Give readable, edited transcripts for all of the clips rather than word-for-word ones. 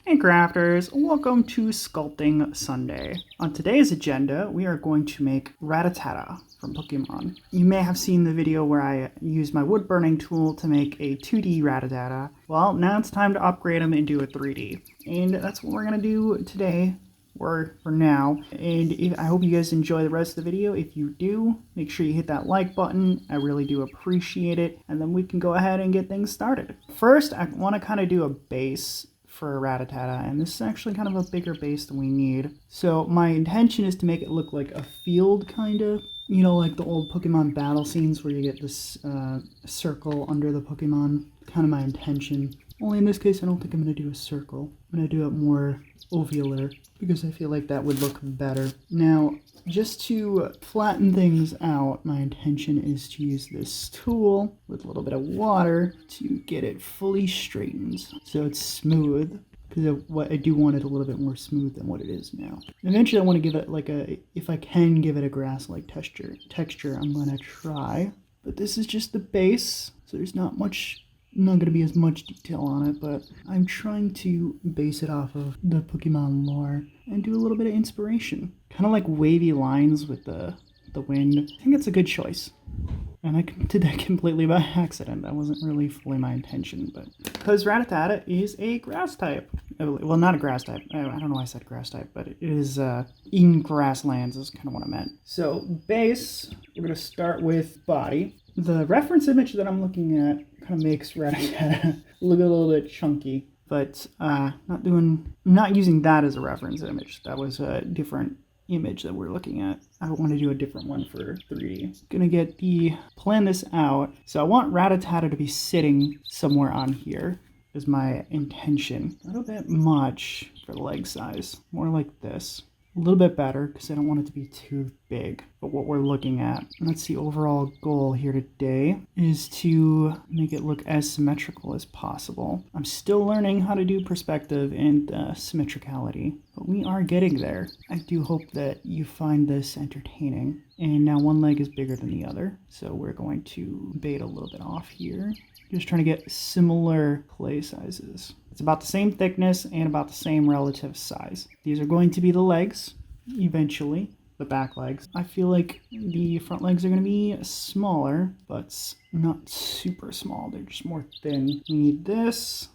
Hey crafters, welcome to Sculpting Sunday. On today's agenda, we are going to make Rattata from Pokémon. You may have seen the video where I used my wood burning tool to make a 2D Rattata. Well, now it's time to upgrade them into a 3D. And that's what we're going to do today, or for now. And I hope you guys enjoy the rest of the video. If you do, make sure you hit that like button. I really do appreciate it. And then we can go ahead and get things started. First, I want to kind of do a base for a Rattata, and this is actually kind of a bigger base than we need. So my intention is to make it look like a field, kind of. You know, like the old Pokemon battle scenes where you get this circle under the Pokemon. Kind of my intention. Only in this case, I don't think I'm going to do a circle. I'm going to do it more ovular because I feel like that would look better. Now, just to flatten things out, my intention is to use this tool with a little bit of water to get it fully straightened so it's smooth. Because I do want it a little bit more smooth than what it is now. Eventually I want to give it like if I can give it a grass-like texture, I'm going to try. But this is just the base, so there's not going to be as much detail on it, but I'm trying to base it off of the Pokemon lore and do a little bit of inspiration. Kind of like wavy lines with the wind. I think it's a good choice. And I did that completely by accident. That wasn't really fully my intention, but because Rattata is a grass type. Well, not a grass type. I don't know why I said grass type, but it is in grasslands is kind of what I meant. So base, we're going to start with body. The reference image that I'm looking at kind of makes Rattata look a little bit chunky, but not using that as a reference image. That was a different image that we're looking at. I want to do a different one for 3D. Gonna plan this out. So I want Rattata to be sitting somewhere on here is my intention. A little bit much for the leg size. More like this. A little bit better because I don't want it to be too big. But what we're looking at, and that's the overall goal here today, is to make it look as symmetrical as possible. I'm still learning how to do perspective and symmetricality, but we are getting there. I do hope that you find this entertaining. And now one leg is bigger than the other, so we're going to bait a little bit off here. Just trying to get similar clay sizes. It's about the same thickness and about the same relative size. These are going to be the legs, eventually, the back legs. I feel like the front legs are going to be smaller, but not super small. They're just more thin. We need this.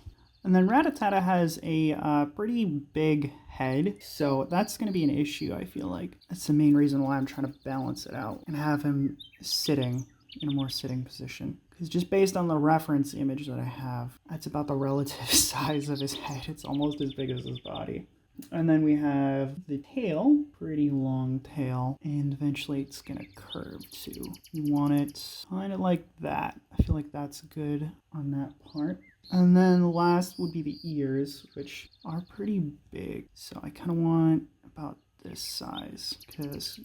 And then Rattata has a pretty big head, so that's going to be an issue, I feel like. That's the main reason why I'm trying to balance it out and have him sitting in a more sitting position. Because just based on the reference image that I have, that's about the relative size of his head. It's almost as big as his body. And then we have the tail, pretty long tail, and eventually it's going to curve too. You want it kind of like that. I feel like that's good on that part. And then last would be the ears, which are pretty big. So I kind of want about this size, because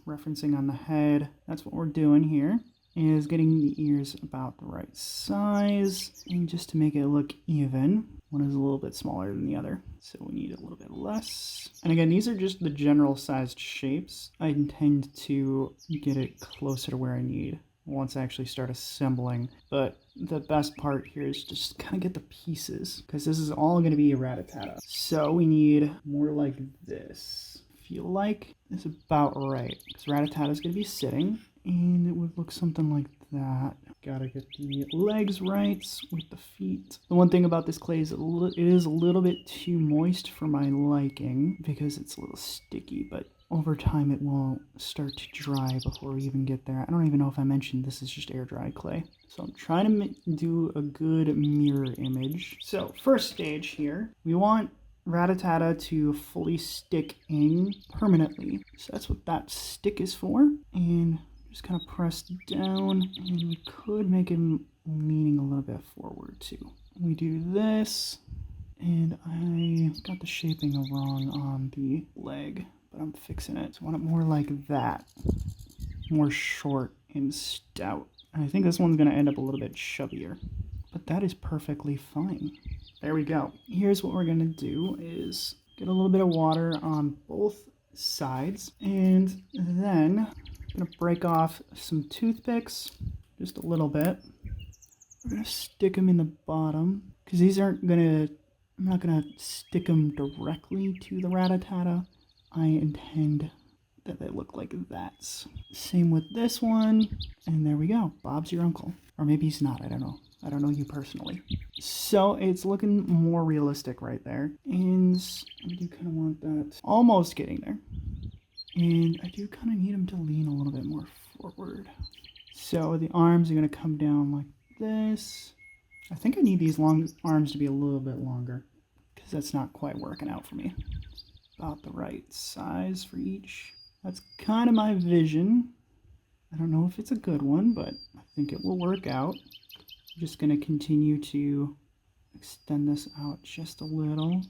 referencing on the head, that's what we're doing here. Is getting the ears about the right size, and just to make it look even, one is a little bit smaller than the other, so we need a little bit less. And again, these are just the general sized shapes. I intend to get it closer to where I need once I actually start assembling, but the best part here is just kind of get the pieces, because this is all going to be a Rattata. So we need more like this. Feel like it's about right, because Rattata is going to be sitting. And it would look something like that. Gotta get the legs right with the feet. The one thing about this clay is it is a little bit too moist for my liking because it's a little sticky, but over time it will start to dry before we even get there. I don't even know if I mentioned this is just air dry clay. So I'm trying to do a good mirror image. So first stage here, we want Rattata to fully stick in permanently. So that's what that stick is for. And just kind of press down, and we could make him leaning a little bit forward too. We do this, and I got the shaping wrong on the leg, but I'm fixing it. So I want it more like that, more short and stout. And I think this one's going to end up a little bit chubbier, but that is perfectly fine. There we go. Here's what we're going to do is get a little bit of water on both sides, and then I'm going to break off some toothpicks, just a little bit. We're going to stick them in the bottom, because these aren't going to I'm not going to stick them directly to the Rattata. I intend that they look like that. Same with this one. And there we go. Bob's your uncle. Or maybe he's not. I don't know. I don't know you personally. So it's looking more realistic right there. And I do kind of want that almost getting there. And I do kind of need him to lean a little bit more forward. So the arms are going to come down like this. I think I need these long arms to be a little bit longer because that's not quite working out for me. About the right size for each. That's kind of my vision. I don't know if it's a good one, but I think it will work out. I'm just going to continue to extend this out just a little.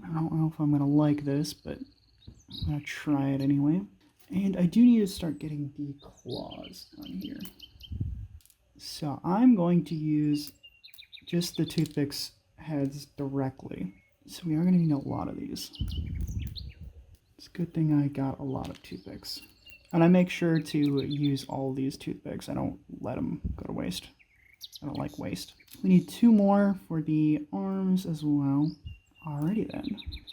I don't know if I'm going to like this, but I'm going to try it anyway. And I do need to start getting the claws on here. So I'm going to use just the toothpicks heads directly. So we are going to need a lot of these. It's a good thing I got a lot of toothpicks. And I make sure to use all of these toothpicks. I don't let them go to waste. I don't like waste. We need 2 more for the arms as well. Alrighty then.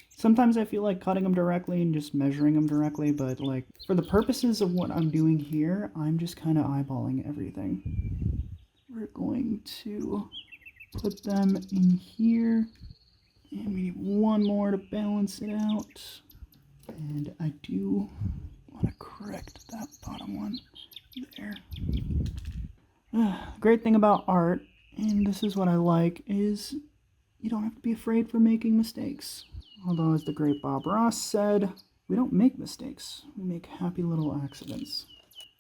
Sometimes I feel like cutting them directly and just measuring them directly, but like for the purposes of what I'm doing here, I'm just kind of eyeballing everything. We're going to put them in here. And we need 1 more to balance it out. And I do want to correct that bottom one there. The great thing about art, and this is what I like, is you don't have to be afraid for making mistakes. Although, as the great Bob Ross said, we don't make mistakes. We make happy little accidents.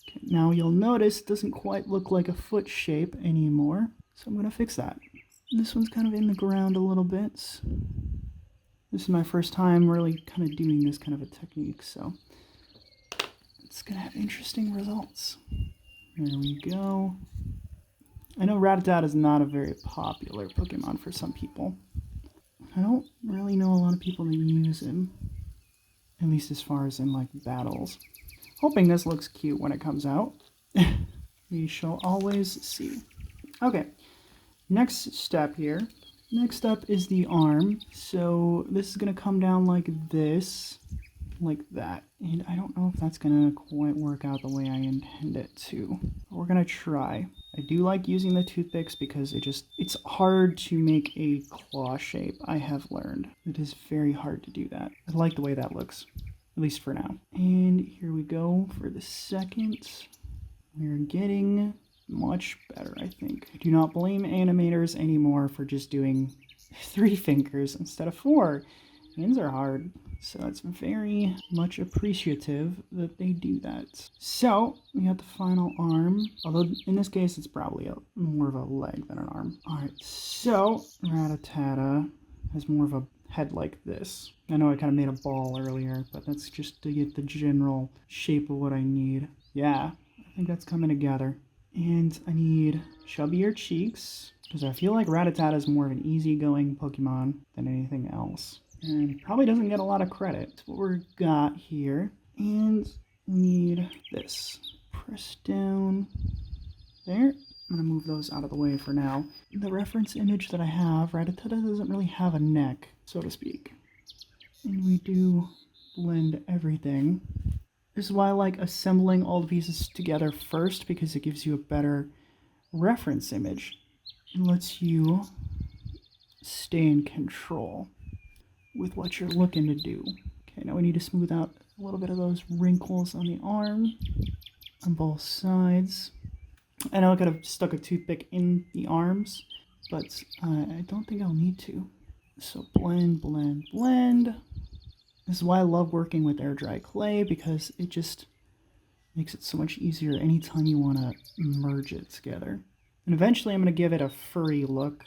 Okay, now you'll notice it doesn't quite look like a foot shape anymore. So I'm going to fix that. This one's kind of in the ground a little bit. This is my first time really kind of doing this kind of a technique, so it's going to have interesting results. There we go. I know Rattata is not a very popular Pokemon for some people. I don't really know a lot of people that use him, at least as far as in like battles. Hoping this looks cute when it comes out. We shall always see. Okay, next step here. Next up is the arm. So this is going to come down like this, like that. And I don't know if that's going to quite work out the way I intend it to. But we're going to try. I do like using the toothpicks because it's hard to make a claw shape, I have learned. It is very hard to do that. I like the way that looks, at least for now. And here we go for the second. We're getting much better, I think. I do not blame animators anymore for just doing 3 fingers instead of 4. Hands are hard, so it's very much appreciative that they do that. So we got the final arm, although in this case it's probably more of a leg than an arm. Alright, so Rattata has more of a head like this. I know I kind of made a ball earlier, but that's just to get the general shape of what I need. Yeah, I think that's coming together. And I need chubbier cheeks, because I feel like Rattata is more of an easygoing Pokemon than anything else. And probably doesn't get a lot of credit. That's what we've got here. And we need this. Press down there. I'm going to move those out of the way for now. The reference image that I have, Rattata doesn't really have a neck, so to speak. And we do blend everything. This is why I like assembling all the pieces together first, because it gives you a better reference image. It lets you stay in control with what you're looking to do. Okay, now we need to smooth out a little bit of those wrinkles on the arm on both sides. I know I could have stuck a toothpick in the arms, but I don't think I'll need to. So blend, blend, blend. This is why I love working with air dry clay, because it just makes it so much easier anytime you want to merge it together. And eventually I'm going to give it a furry look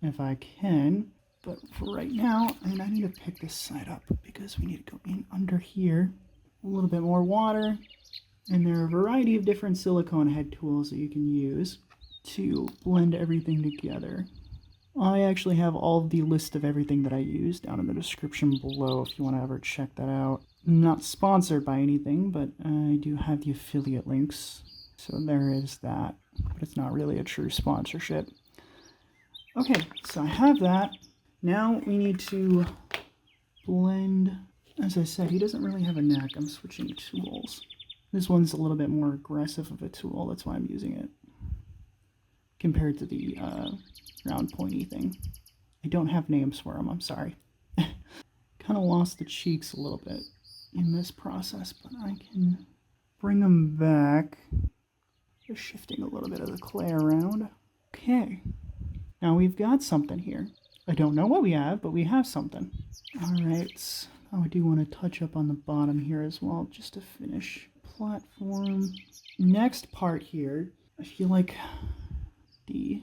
if I can. But for right now, and I need to pick this side up because we need to go in under here. A little bit more water. And there are a variety of different silicone head tools that you can use to blend everything together. I actually have all the list of everything that I use down in the description below if you want to ever check that out. I'm not sponsored by anything, but I do have the affiliate links. So there is that, but it's not really a true sponsorship. Okay, so I have that. Now we need to blend. As I said, he doesn't really have a neck. I'm switching tools. This one's a little bit more aggressive of a tool. That's why I'm using it compared to the round pointy thing. I don't have names for them. I'm sorry. Kind of lost the cheeks a little bit in this process, but I can bring them back. Just shifting a little bit of the clay around. Okay. Now we've got something here. I don't know what we have, but we have something. All right. I do want to touch up on the bottom here as well, just to finish platform. Next part here, I feel like the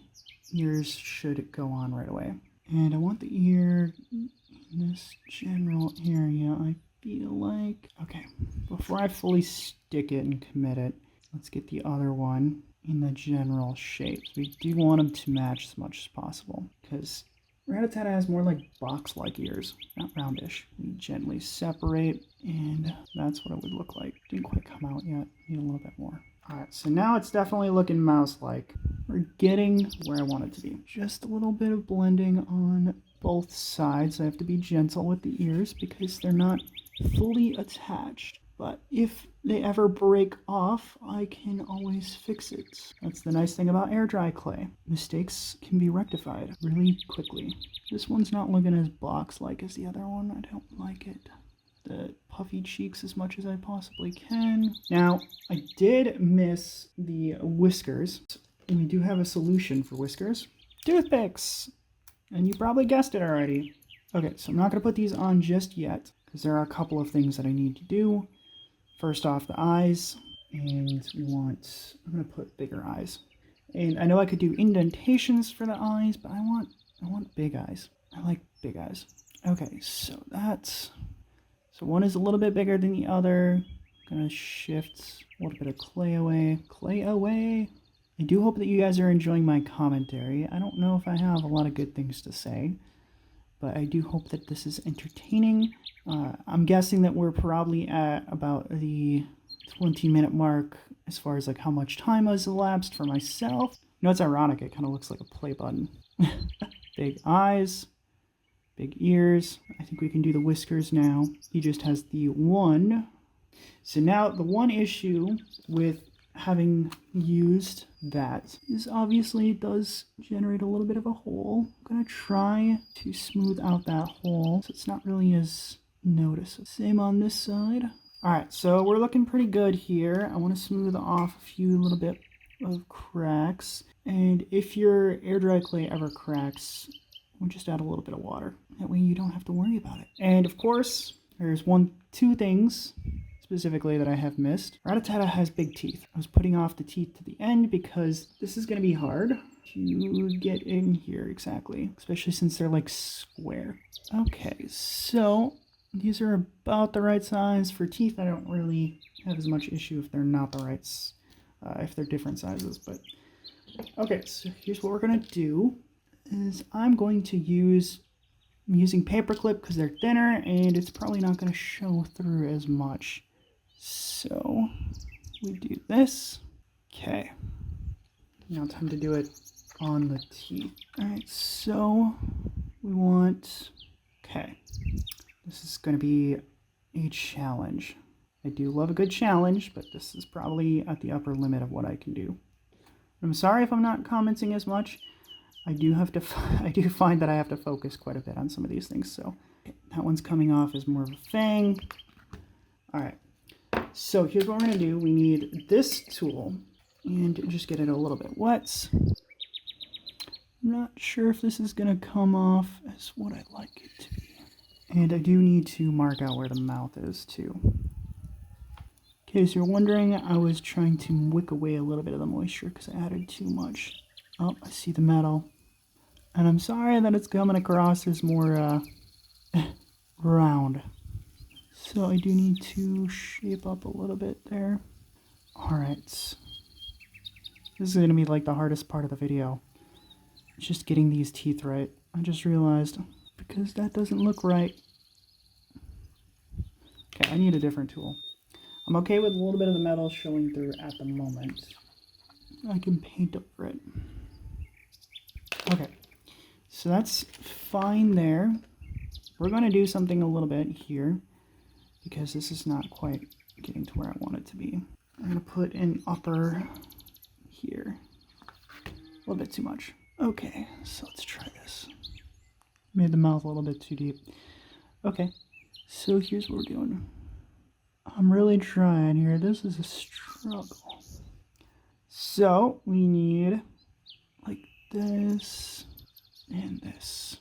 ears should go on right away. And I want the ear in this general area, I feel like. Okay, before I fully stick it and commit it, let's get the other one in the general shape. We do want them to match as much as possible, because Rattata has more like box-like ears, not roundish. We gently separate, and that's what it would look like. Didn't quite come out yet. Need a little bit more. Alright, so now it's definitely looking mouse-like. We're getting where I want it to be. Just a little bit of blending on both sides. I have to be gentle with the ears because they're not fully attached. But if they ever break off, I can always fix it. That's the nice thing about air dry clay. Mistakes can be rectified really quickly. This one's not looking as box-like as the other one. I don't like it. The puffy cheeks as much as I possibly can. Now, I did miss the whiskers. And we do have a solution for whiskers. Toothpicks! And you probably guessed it already. Okay, so I'm not going to put these on just yet, because there are a couple of things that I need to do. First off, the eyes, and I'm going to put bigger eyes. And I know I could do indentations for the eyes, but I want big eyes. I like big eyes. Okay, so one is a little bit bigger than the other. I'm going to shift a little bit of clay away. Clay away! I do hope that you guys are enjoying my commentary. I don't know if I have a lot of good things to say, but I do hope that this is entertaining. I'm guessing that we're probably at about the 20-minute mark as far as like how much time has elapsed for myself. You know, it's ironic. It kind of looks like a play button. Big eyes, big ears. I think we can do the whiskers now. He just has the one. So now the one issue with having used that is obviously it does generate a little bit of a hole. I'm going to try to smooth out that hole so it's not really as noticeable. Same on this side. Alright, so we're looking pretty good here. I want to smooth off a few little bit of cracks. And if your air dry clay ever cracks, we'll just add a little bit of water. That way you don't have to worry about it. And of course, there's two things specifically that I have missed. Rattata has big teeth. I was putting off the teeth to the end because this is going to be hard to get in here exactly, especially since they're like square. Okay, so these are about the right size for teeth. I don't really have as much issue if they're not the right, if they're different sizes, but okay, so here's what we're going to do is I'm using paperclip because they're thinner and it's probably not going to show through as much. So we do this. Okay. Now time to do it on the teeth. Alright, so we want... Okay. This is going to be a challenge. I do love a good challenge, but this is probably at the upper limit of what I can do. I'm sorry if I'm not commenting as much. I do find that I have to focus quite a bit on some of these things. So that one's coming off as more of a fang. Alright. So here's what we're going to do. We need this tool and just get it a little bit wet. I'm not sure if this is going to come off as what I'd like it to be. And I do need to mark out where the mouth is too. In case you're wondering, I was trying to wick away a little bit of the moisture because I added too much. Oh, I see the metal. And I'm sorry that it's coming across as more round. So I do need to shape up a little bit there. Alright. This is going to be like the hardest part of the video. It's just getting these teeth right. I just realized because that doesn't look right. Okay, I need a different tool. I'm okay with a little bit of the metal showing through at the moment. I can paint over it. Okay. So that's fine there. We're going to do something a little bit here because this is not quite getting to where I want it to be. I'm going to put an upper here. A little bit too much. Okay, so let's try this. Made the mouth a little bit too deep. Okay, so here's what we're doing. I'm really trying here. This is a struggle. So we need like this and this.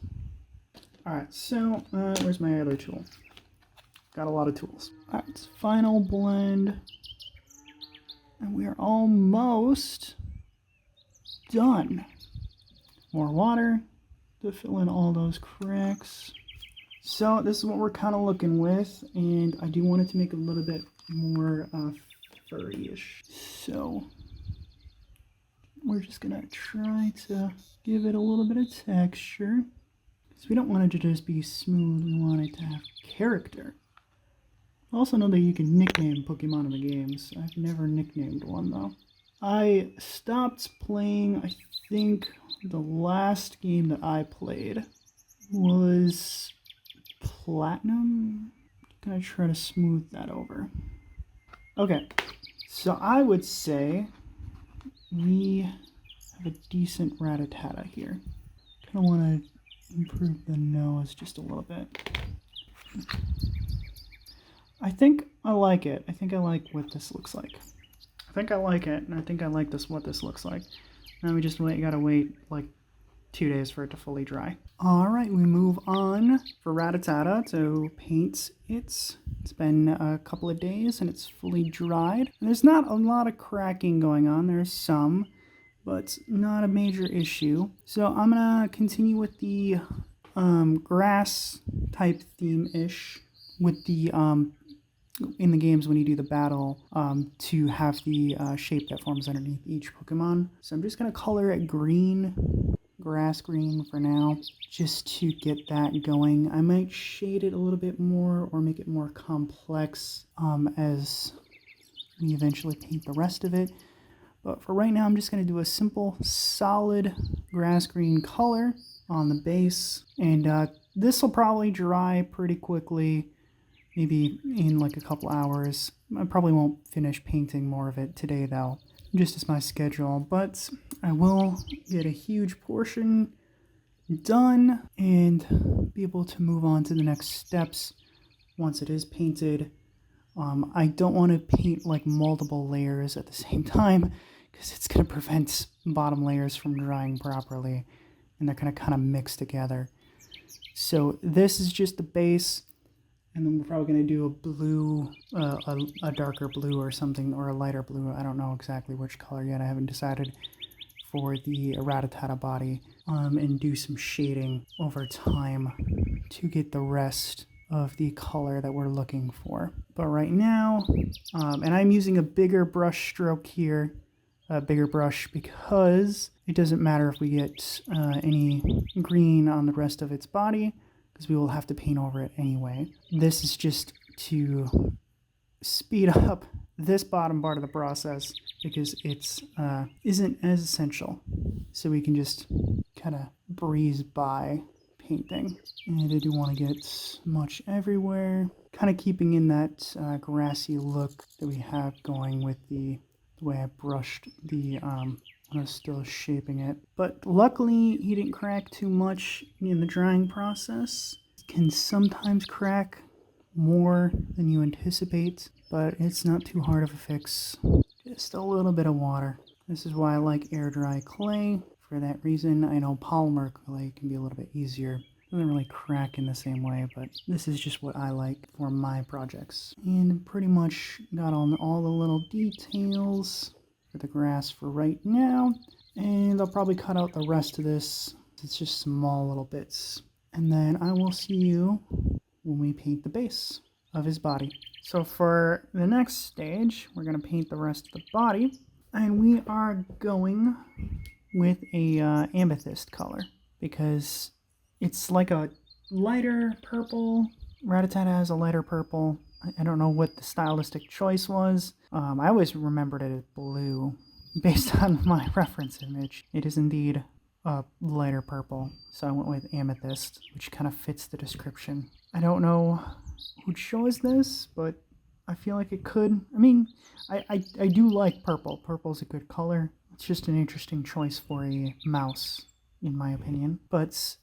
Alright, so where's my other tool? Got a lot of tools. Alright, final blend. And we are almost done. More water to fill in all those cracks. So this is what we're kind of looking with, and I do want it to make a little bit more furry-ish. So we're just gonna try to give it a little bit of texture. Because we don't want it to just be smooth, we want it to have character. I also know that you can nickname Pokemon in the games. I've never nicknamed one though. I stopped playing, I think the last game that I played was Platinum. Gonna try to smooth that over. Okay, so I would say we have a decent Rattata here. Kind of want to improve the nose just a little bit. I think I like it. I think I like what this looks like. I think I like it, and I think I like what this looks like. Now we just gotta wait like 2 days for it to fully dry. Alright, we move on for Rattata to paint it. It's been a couple of days and it's fully dried. And there's not a lot of cracking going on. There's some, but not a major issue. So I'm gonna continue with the grass type theme-ish with the in the games when you do the battle to have the shape that forms underneath each Pokemon. So I'm just gonna color it green, grass green for now, just to get that going. I might shade it a little bit more or make it more complex as we eventually paint the rest of it. But for right now, I'm just going to do a simple, solid grass green color on the base. And this will probably dry pretty quickly, maybe in like a couple hours. I probably won't finish painting more of it today though, just as my schedule. But I will get a huge portion done and be able to move on to the next steps once it is painted. I don't want to paint like multiple layers at the same time because it's going to prevent bottom layers from drying properly and they're going to kind of mix together. So this is just the base, and then we're probably going to do a blue, a darker blue or something, or a lighter blue. I don't know exactly which color yet. I haven't decided for the Rattata body, and do some shading over time to get the rest of the color that we're looking for. But right now, and I'm using a bigger brush stroke here, a bigger brush, because it doesn't matter if we get any green on the rest of its body, because we will have to paint over it anyway. This is just to speed up this bottom part of the process because it's isn't as essential, so we can just kind of breeze by painting. And I do want to get much everywhere, kind of keeping in that grassy look that we have going with the way I brushed the when I was still shaping it. But luckily he didn't crack too much in the drying process. It can sometimes crack more than you anticipate, but it's not too hard of a fix. Just a little bit of water. This is why I like air dry clay. For that reason, I know polymer clay can be a little bit easier. It doesn't really crack in the same way, but this is just what I like for my projects. And pretty much got on all the little details for the grass for right now. And I'll probably cut out the rest of this. It's just small little bits. And then I will see you when we paint the base of his body. So for the next stage, we're going to paint the rest of the body. And we are going with a amethyst color because it's like a lighter purple. Rattata has a lighter purple. I don't know what the stylistic choice was. I always remembered it as blue based on my reference image. It is indeed a lighter purple, so I went with amethyst, which kind of fits the description. I don't know who chose this, but I feel like it could. I mean, I do like purple. Purple's a good color. It's just an interesting choice for a mouse, in my opinion. But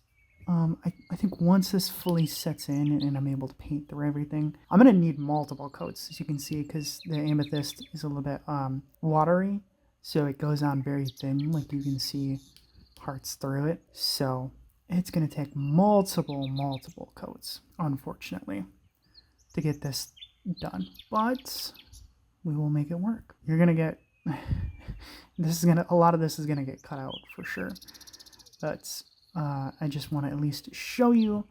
I think once this fully sets in and I'm able to paint through everything, I'm going to need multiple coats, as you can see, because the amethyst is a little bit watery, so it goes on very thin, like you can see parts through it. So it's going to take multiple coats, unfortunately, to get this done. But we will make it work. You're going to get... a lot of this is going to get cut out for sure. But I just want to at least show you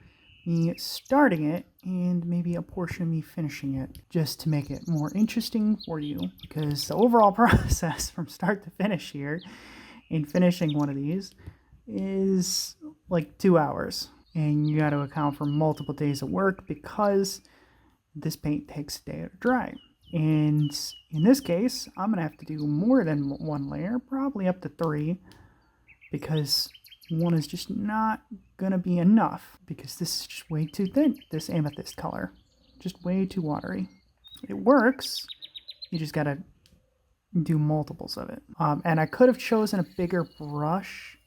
me starting it and maybe a portion of me finishing it, just to make it more interesting for you, because the overall process from start to finish here in finishing one of these is like 2 hours, and you got to account for multiple days of work because this paint takes a day to dry. And in this case, I'm gonna have to do more than one layer, probably up to 3, because one is just not gonna be enough, because this is just way too thin, this amethyst color, just way too watery. It works, you just gotta do multiples of it. And I could have chosen a bigger brush,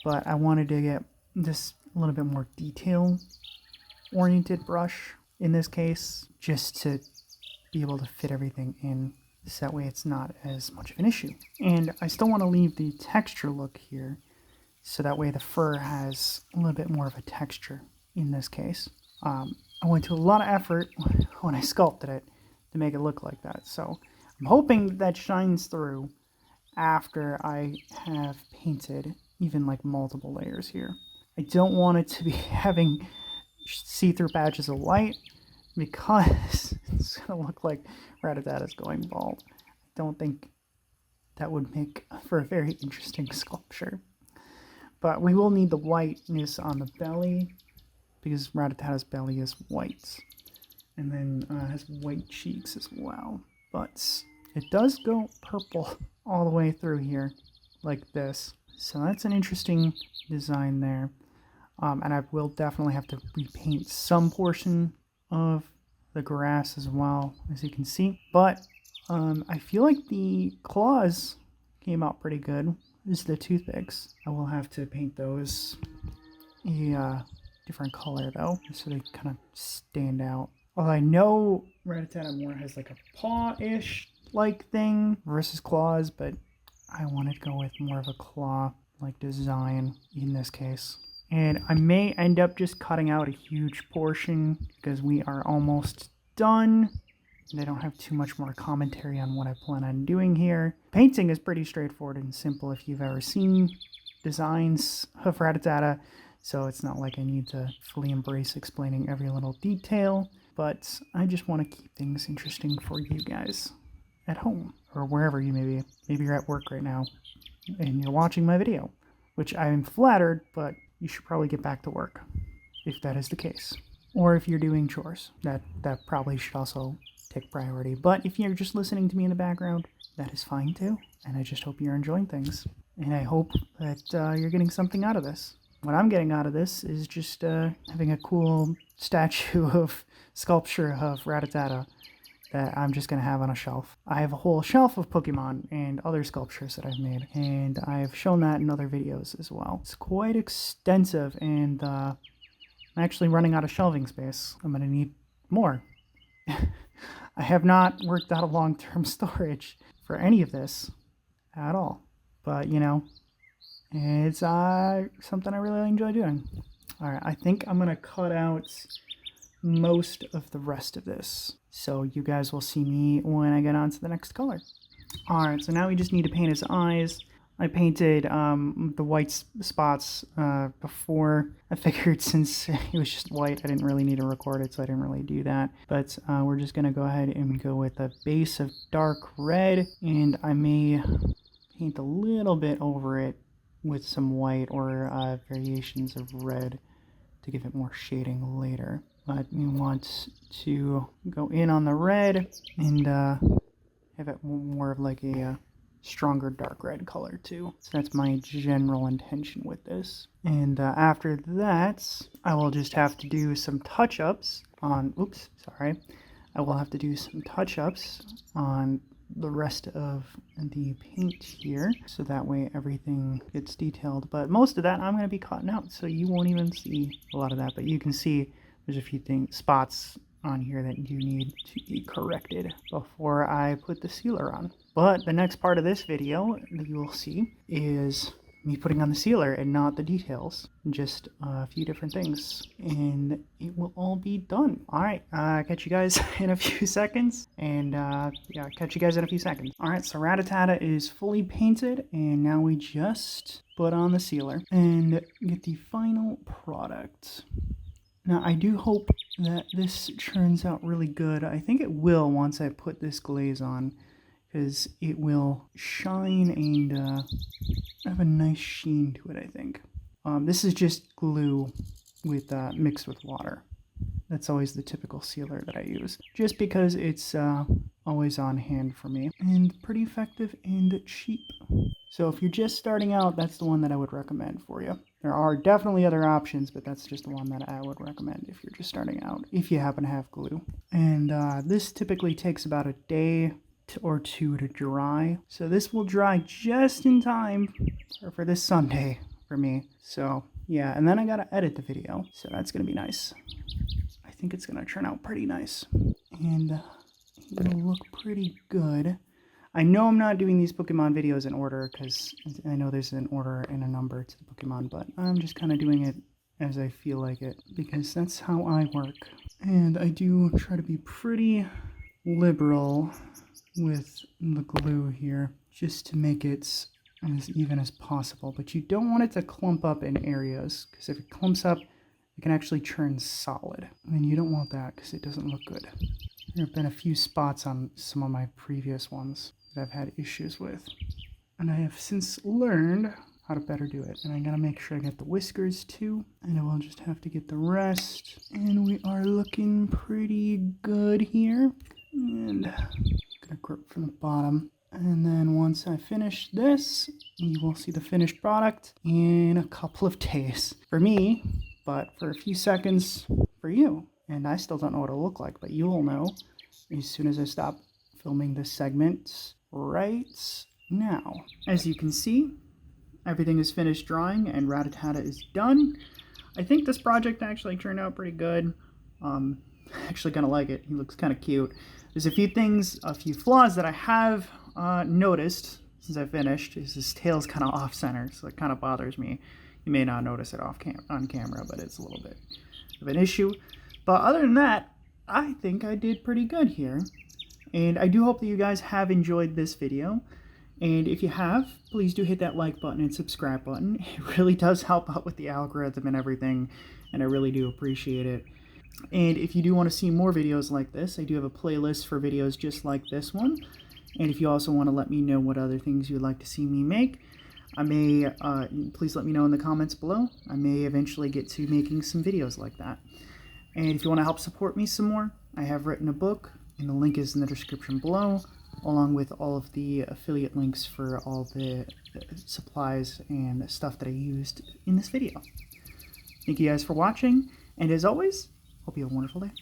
but I wanted to get this a little bit more detail oriented brush in this case, just to be able to fit everything in, so that way it's not as much of an issue. And I still want to leave the texture look here, so that way the fur has a little bit more of a texture in this case. I went to a lot of effort when I sculpted it to make it look like that, so I'm hoping that shines through after I have painted even like multiple layers here. I don't want it to be having see-through patches of white, because it's going to look like Rattata is going bald. I don't think that would make for a very interesting sculpture. But we will need the whiteness on the belly, because Rattata's belly is white. And then has white cheeks as well. But it does go purple all the way through here, like this. So that's an interesting design there. And I will definitely have to repaint some portion of the grass as well, as you can see. But I feel like the claws came out pretty good. This is the toothpicks. I will have to paint those a different color though, just so they kind of stand out. Although I know Rattata more has like a paw-ish like thing versus claws, but I wanted to go with more of a claw-like design in this case. And I may end up just cutting out a huge portion, because we are almost done. And I don't have too much more commentary on what I plan on doing here. Painting is pretty straightforward and simple if you've ever seen designs of Rattata. So it's not like I need to fully embrace explaining every little detail. But I just want to keep things interesting for you guys at home, or wherever you may be. Maybe you're at work right now and you're watching my video, which I'm flattered, but you should probably get back to work if that is the case. Or if you're doing chores, that probably should also take priority. But if you're just listening to me in the background, that is fine too. And I just hope you're enjoying things. And I hope that you're getting something out of this. What I'm getting out of this is just having a cool statue of sculpture of Rattata that I'm just going to have on a shelf. I have a whole shelf of Pokemon and other sculptures that I've made, and I've shown that in other videos as well. It's quite extensive, and I'm actually running out of shelving space. I'm going to need more. I have not worked out a long-term storage for any of this at all, but you know, it's something I really enjoy doing. Alright, I think I'm going to cut out most of the rest of this, so you guys will see me when I get on to the next color. Alright, so now we just need to paint his eyes. I painted the white spots before. I figured since it was just white, I didn't really need to record it, so I didn't really do that. But we're just going to go ahead and go with a base of dark red, and I may paint a little bit over it with some white or variations of red to give it more shading later. But we want to go in on the red and have it more of like a stronger dark red color too. So that's my general intention with this. And after that, I will just have to do some touch-ups on, I will have to do some touch-ups on the rest of the paint here, so that way everything gets detailed. But most of that I'm going to be cutting out, so you won't even see a lot of that. But you can see there's a few spots on here that you need to be corrected before I put the sealer on. But the next part of this video that you will see is me putting on the sealer and not the details, just a few different things, and it will all be done. All right, catch you guys in a few seconds, and yeah, catch you guys in a few seconds. All right, so Rattata is fully painted, and now we just put on the sealer and get the final product. Now, I do hope that this turns out really good. I think it will once I put this glaze on, because it will shine and have a nice sheen to it, I think. This is just glue with mixed with water. That's always the typical sealer that I use, just because it's always on hand for me, and pretty effective and cheap. So if you're just starting out, that's the one that I would recommend for you. There are definitely other options, but that's just the one that I would recommend if you're just starting out, if you happen to have glue. And this typically takes about a day or two to dry, so this will dry just in time for this Sunday for me. So yeah, and then I gotta edit the video, so that's gonna be nice. I think it's gonna turn out pretty nice, and it'll look pretty good. I know I'm not doing these Pokemon videos in order, because I know there's an order and a number to the Pokemon, but I'm just kind of doing it as I feel like it, because that's how I work. And I do try to be pretty liberal with the glue here, just to make it as even as possible. But you don't want it to clump up in areas, because if it clumps up, it can actually turn solid, and you don't want that because it doesn't look good. There have been a few spots on some of my previous ones that I've had issues with, and I have since learned how to better do it. And I gotta make sure I get the whiskers too, and I will just have to get the rest. And we are looking pretty good here. And gonna grip from the bottom, and then once I finish this, you will see the finished product in a couple of days for me, but for a few seconds for you. And I still don't know what it'll look like, but you will know as soon as I stop filming this segment right now. As you can see, everything is finished drying and Rattata is done. I think this project actually turned out pretty good. Actually gonna like it. He looks kind of cute. There's a few flaws that I have noticed since I finished. His tail's kind of off-center, so it kind of bothers me. You may not notice it on camera, but it's a little bit of an issue. But other than that, I think I did pretty good here. And I do hope that you guys have enjoyed this video. And if you have, please do hit that like button and subscribe button. It really does help out with the algorithm and everything, and I really do appreciate it. And if you do want to see more videos like this, I do have a playlist for videos just like this one. And if you also want to let me know what other things you'd like to see me make, I may, please let me know in the comments below. I may eventually get to making some videos like that. And if you want to help support me some more, I have written a book, and the link is in the description below, along with all of the affiliate links for all the supplies and stuff that I used in this video. Thank you guys for watching, and as always, hope you have a wonderful day.